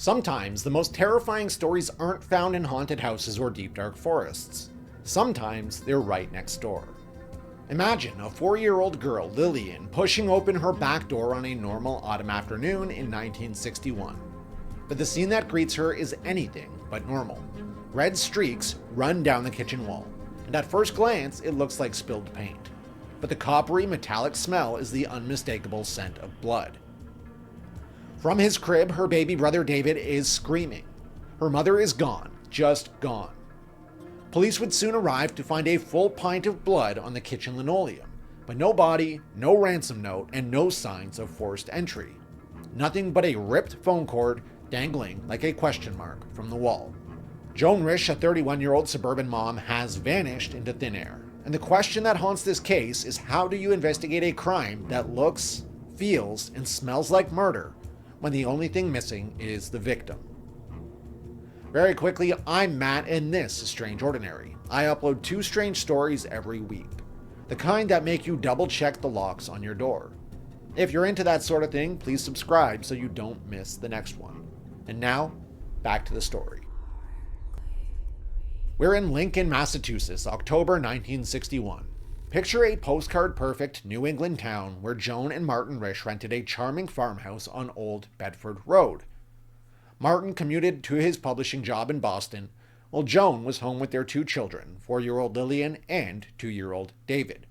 Sometimes the most terrifying stories aren't found in haunted houses or deep dark forests. Sometimes they're right next door. Imagine a 4-year-old girl, Lillian, pushing open her back door on a normal autumn afternoon in 1961. But the scene that greets her is anything but normal. Red streaks run down the kitchen wall, and at first glance it looks like spilled paint. But the coppery metallic smell is the unmistakable scent of blood. From his crib, her baby brother David is screaming. Her mother is gone, just gone. Police would soon arrive to find a full pint of blood on the kitchen linoleum, but no body, no ransom note, and no signs of forced entry. Nothing but a ripped phone cord dangling like a question mark from the wall. Joan Risch, a 31-year-old suburban mom, has vanished into thin air. And the question that haunts this case is, how do you investigate a crime that looks, feels, and smells like murder when the only thing missing is the victim? Very quickly, I'm Matt, and this is Strange Ordinary. I upload 2 strange stories every week, the kind that make you double check the locks on your door. If you're into that sort of thing, please subscribe so you don't miss the next one. And now, back to the story. We're in Lincoln, Massachusetts, October 1961. Picture a postcard-perfect New England town where Joan and Martin Risch rented a charming farmhouse on Old Bedford Road. Martin commuted to his publishing job in Boston, while Joan was home with their 2 children, 4-year-old Lillian and 2-year-old David.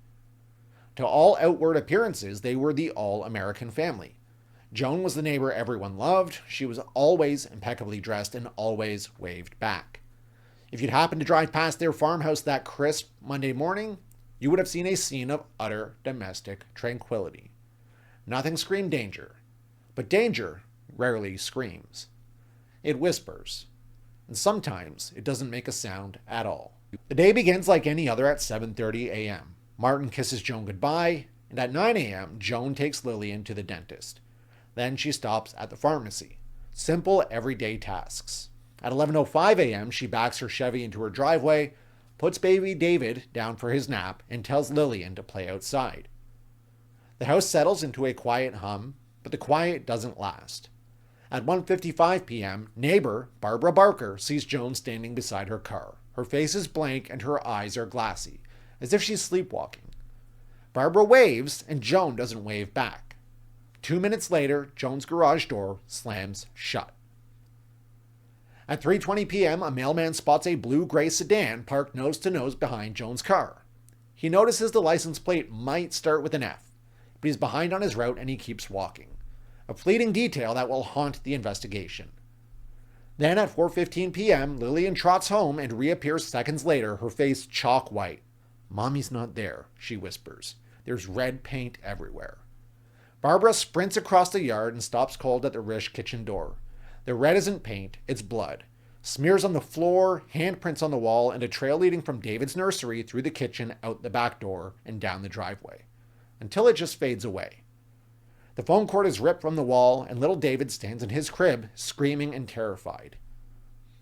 To all outward appearances, they were the all-American family. Joan was the neighbor everyone loved. She was always impeccably dressed and always waved back. If you'd happened to drive past their farmhouse that crisp Monday morning, you would have seen a scene of utter domestic tranquility. Nothing screamed danger, but danger rarely screams. It whispers, and sometimes it doesn't make a sound at all. The day begins like any other at 7:30 a.m. Martin kisses Joan goodbye, and at 9 a.m., Joan takes Lillian to the dentist. Then she stops at the pharmacy. Simple, everyday tasks. At 11:05 a.m., she backs her Chevy into her driveway, puts baby David down for his nap, and tells Lillian to play outside. The house settles into a quiet hum, but the quiet doesn't last. At 1:55 p.m., neighbor Barbara Barker sees Joan standing beside her car. Her face is blank and her eyes are glassy, as if she's sleepwalking. Barbara waves, and Joan doesn't wave back. 2 minutes later, Joan's garage door slams shut. At 3:20 p.m., a mailman spots a blue-gray sedan parked nose-to-nose behind Joan's car. He notices the license plate might start with an F, but he's behind on his route and he keeps walking. A fleeting detail that will haunt the investigation. Then at 4:15 p.m., Lillian trots home and reappears seconds later, her face chalk white. "Mommy's not there," she whispers. "There's red paint everywhere." Barbara sprints across the yard and stops cold at the Risch kitchen door. The red isn't paint, it's blood. Smears on the floor, handprints on the wall, and a trail leading from David's nursery through the kitchen, out the back door, and down the driveway. Until it just fades away. The phone cord is ripped from the wall, and little David stands in his crib, screaming and terrified.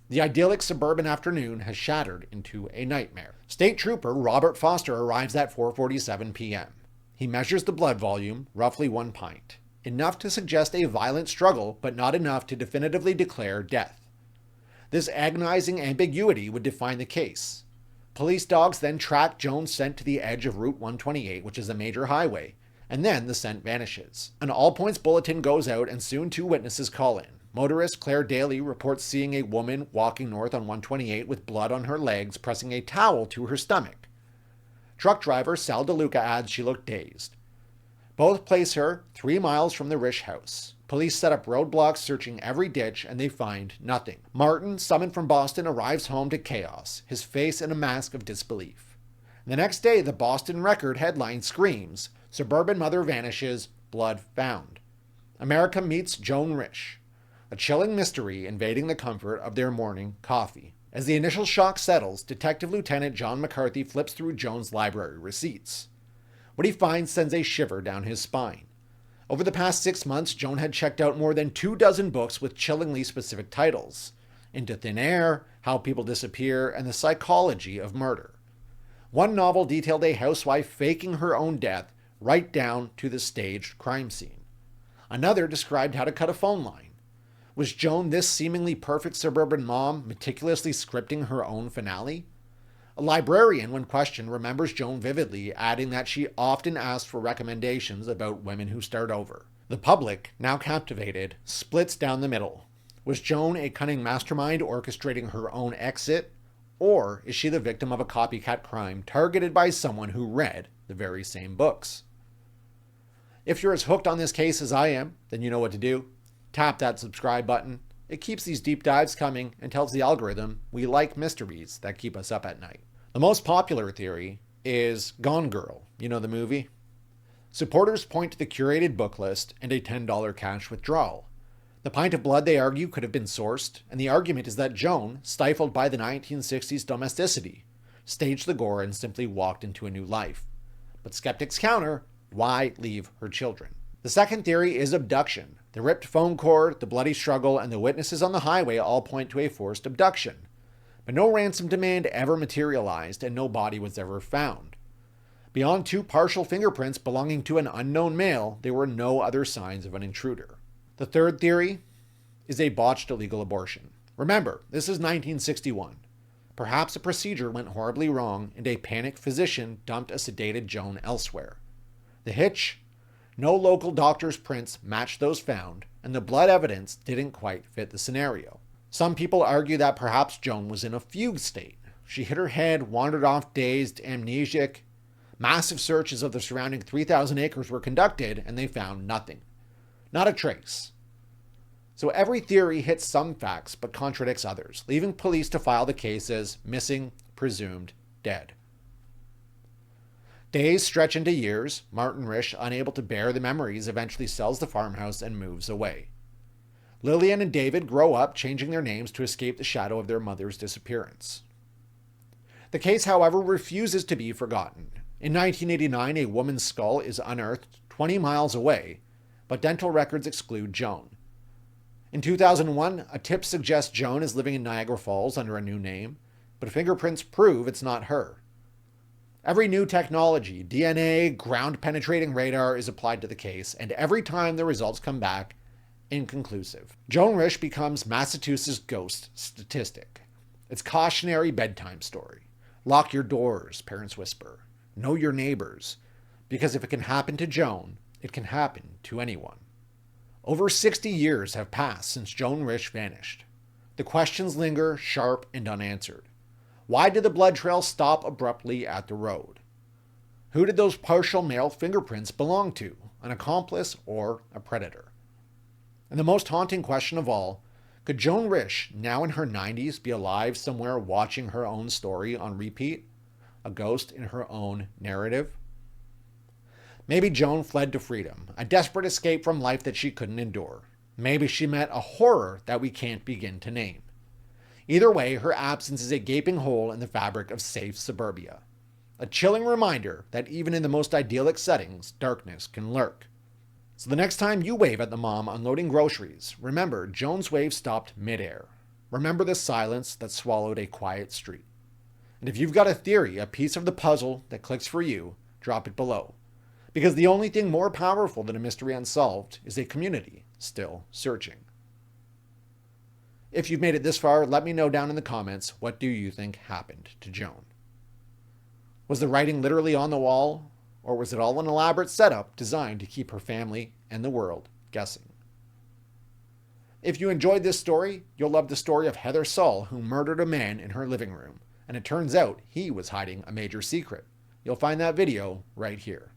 The idyllic suburban afternoon has shattered into a nightmare. State Trooper Robert Foster arrives at 4:47 p.m. He measures the blood volume, roughly 1 pint. Enough to suggest a violent struggle, but not enough to definitively declare death. This agonizing ambiguity would define the case. Police dogs then track Joan's scent to the edge of Route 128, which is a major highway, and then the scent vanishes. An all-points bulletin goes out, and soon 2 witnesses call in. Motorist Claire Daly reports seeing a woman walking north on 128 with blood on her legs, pressing a towel to her stomach. Truck driver Sal DeLuca adds she looked dazed. Both place her 3 miles from the Risch house. Police set up roadblocks searching every ditch, and they find nothing. Martin, summoned from Boston, arrives home to chaos, his face in a mask of disbelief. The next day, the Boston Record headline screams, "Suburban mother vanishes, blood found." America meets Joan Risch, a chilling mystery invading the comfort of their morning coffee. As the initial shock settles, Detective Lieutenant John McCarthy flips through Joan's library receipts. What he finds sends a shiver down his spine. Over the past 6 months, Joan had checked out more than 24 books with chillingly specific titles. Into Thin Air, How People Disappear, and The Psychology of Murder. One novel detailed a housewife faking her own death right down to the staged crime scene. Another described how to cut a phone line. Was Joan, this seemingly perfect suburban mom, meticulously scripting her own finale? A librarian, when questioned, remembers Joan vividly, adding that she often asked for recommendations about women who start over. The public, now captivated, splits down the middle. Was Joan a cunning mastermind orchestrating her own exit? Or is she the victim of a copycat crime targeted by someone who read the very same books? If you're as hooked on this case as I am, then you know what to do. Tap that subscribe button. It keeps these deep dives coming and tells the algorithm we like mysteries that keep us up at night. The most popular theory is Gone Girl. You know the movie? Supporters point to the curated book list and a $10 cash withdrawal. The pint of blood, they argue, could have been sourced, and the argument is that Joan, stifled by the 1960s domesticity, staged the gore and simply walked into a new life. But skeptics counter, why leave her children? The second theory is abduction. The ripped phone cord, the bloody struggle, and the witnesses on the highway all point to a forced abduction. But no ransom demand ever materialized, and no body was ever found. Beyond 2 partial fingerprints belonging to an unknown male, there were no other signs of an intruder. The third theory is a botched illegal abortion. Remember, this is 1961. Perhaps a procedure went horribly wrong and a panicked physician dumped a sedated Joan elsewhere. The hitch? No local doctor's prints matched those found, and the blood evidence didn't quite fit the scenario. Some people argue that perhaps Joan was in a fugue state. She hit her head, wandered off dazed, amnesiac. Massive searches of the surrounding 3,000 acres were conducted, and they found nothing. Not a trace. So every theory hits some facts but contradicts others, leaving police to file the case as missing, presumed dead. Days stretch into years. Martin Risch, unable to bear the memories, eventually sells the farmhouse and moves away. Lillian and David grow up, changing their names to escape the shadow of their mother's disappearance. The case, however, refuses to be forgotten. In 1989, a woman's skull is unearthed 20 miles away, but dental records exclude Joan. In 2001, a tip suggests Joan is living in Niagara Falls under a new name, but fingerprints prove it's not her. Every new technology, DNA, ground-penetrating radar, is applied to the case, and every time the results come back inconclusive. Joan Risch becomes Massachusetts' ghost statistic. It's cautionary bedtime story. Lock your doors, parents whisper. Know your neighbors, because if it can happen to Joan, it can happen to anyone. Over 60 years have passed since Joan Risch vanished. The questions linger, sharp and unanswered. Why did the blood trail stop abruptly at the road? Who did those partial male fingerprints belong to, an accomplice or a predator? And the most haunting question of all, could Joan Risch, now in her 90s, be alive somewhere watching her own story on repeat? A ghost in her own narrative? Maybe Joan fled to freedom, a desperate escape from life that she couldn't endure. Maybe she met a horror that we can't begin to name. Either way, her absence is a gaping hole in the fabric of safe suburbia. A chilling reminder that even in the most idyllic settings, darkness can lurk. So the next time you wave at the mom unloading groceries, remember Joan's wave stopped midair. Remember the silence that swallowed a quiet street. And if you've got a theory, a piece of the puzzle that clicks for you, drop it below. Because the only thing more powerful than a mystery unsolved is a community still searching. If you've made it this far, let me know down in the comments, what do you think happened to Joan? Was the writing literally on the wall, or was it all an elaborate setup designed to keep her family and the world guessing? If you enjoyed this story, you'll love the story of Heather Saul, who murdered a man in her living room, and it turns out he was hiding a major secret. You'll find that video right here.